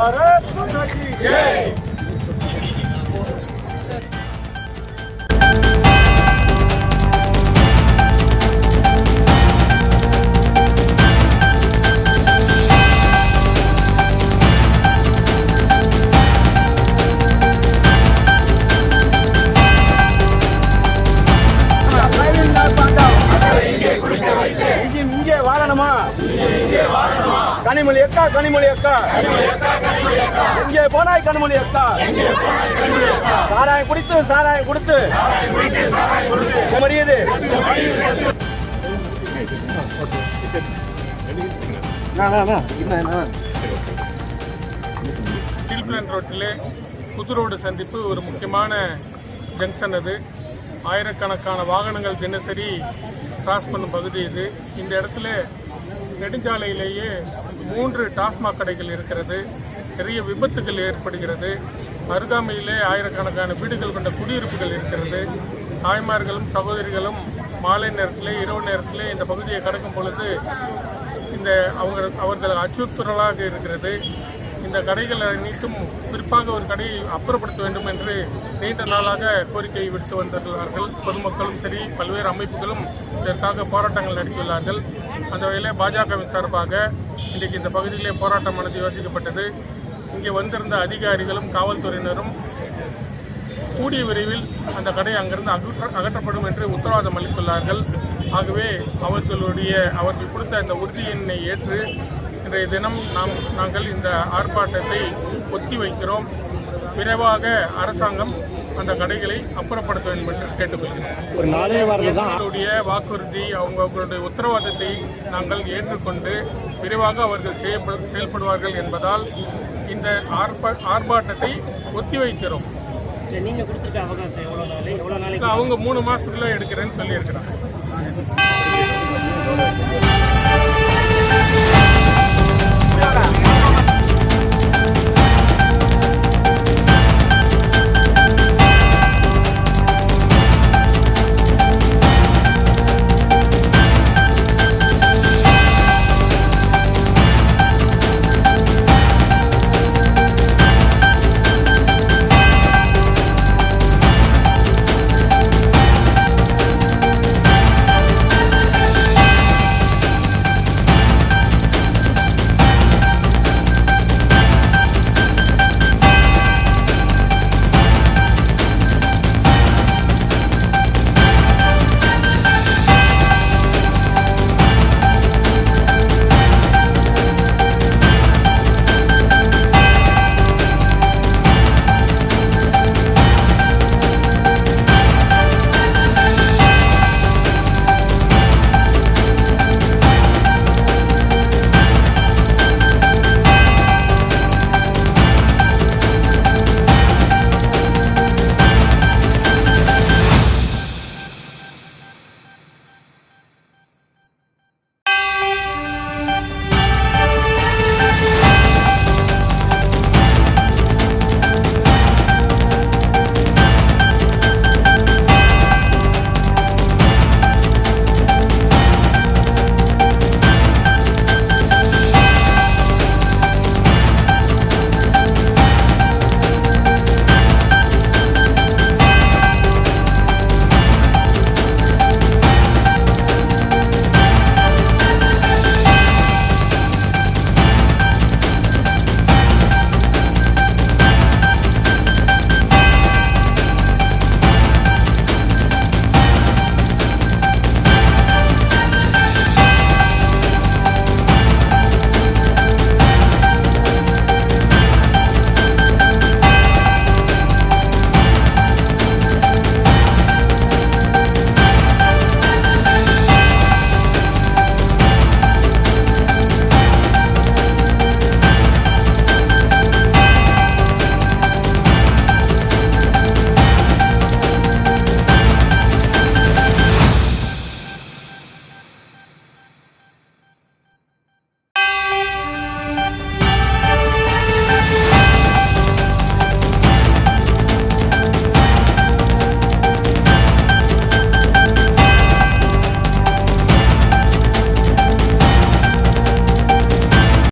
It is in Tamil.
भारत माता की जय। கனிமொழி அக்கா, கனிமொழி அக்கா, எங்கே போனாய் கனிமொழி அக்கா? சாராயம் குடித்து, சாராயம் கொடுத்து மறியது. ஸ்டீல் பிளான்ட் ரோட்டிலே புது ரோடு சந்திப்பு ஒரு முக்கியமான ஜங்ஷன். அது ஆயிரக்கணக்கான வாகனங்கள் தினசரி கிராஸ் பண்ணும் பகுதி இது. இந்த இடத்துல நெடுஞ்சாலையிலேயே 3 டாஸ்மாக் கடைகள் இருக்கிறது. நிறைய விபத்துகள் ஏற்படுகிறது. அருகாமையிலே ஆயிரக்கணக்கான வீடுகள் கொண்ட குடியிருப்புகள் இருக்கிறது. தாய்மார்களும் சகோதரிகளும் மாலை நேரத்திலே இரவு நேரத்திலே இந்த பகுதியை கடக்கும் பொழுது அவர்கள் அச்சுறுத்தலாக இருக்கிறது. இந்த கடைகள் அனைத்தும் குறிப்பாக ஒரு கடையை அப்புறப்படுத்த வேண்டும் என்று நீண்ட நாளாக கோரிக்கை விடுத்து வந்துள்ளார்கள். பொதுமக்களும் சரி, பல்வேறு அமைப்புகளும் இதற்காக போராட்டங்கள் நடத்தியுள்ளார்கள். அந்த வகையில் பாஜகவின் சார்பாக இன்றைக்கு இந்த பகுதியிலே போராட்டமானது யோசிக்கப்பட்டது. இங்கே வந்திருந்த அதிகாரிகளும் காவல்துறையினரும் கூடிய விரைவில் அந்த கடை அங்கிருந்து அகற்றப்படும் என்று உத்தரவாதம் அளித்துள்ளார்கள். ஆகவே அவர்கள் கொடுத்த இந்த உறுதியினை ஏற்று இன்றைய தினம் நாங்கள் இந்த ஆர்ப்பாட்டத்தை ஒத்தி வைக்கிறோம். விரைவாக அரசாங்கம் அந்த கடைகளை அப்புறப்படுத்த வேண்டும் என்று கேட்டுக்கொள்கிறோம். ஒரு நாளே அவர்களுடைய வாக்குறுதி, அவர்களுடைய உத்தரவாதத்தை நாங்கள் ஏற்றுக்கொண்டு விரைவாக அவர்கள் செயல்படுவார்கள் என்பதால் இந்த ஆர்ப்பாட்டத்தை ஒத்தி வைக்கிறோம். நீங்கள் கொடுத்துருக்க அவகாசம் எவ்வளோ நாளைக்கு? அவங்க 3 மாதத்துக்குள்ள எடுக்கிறேன்னு சொல்லியிருக்கிறாங்க.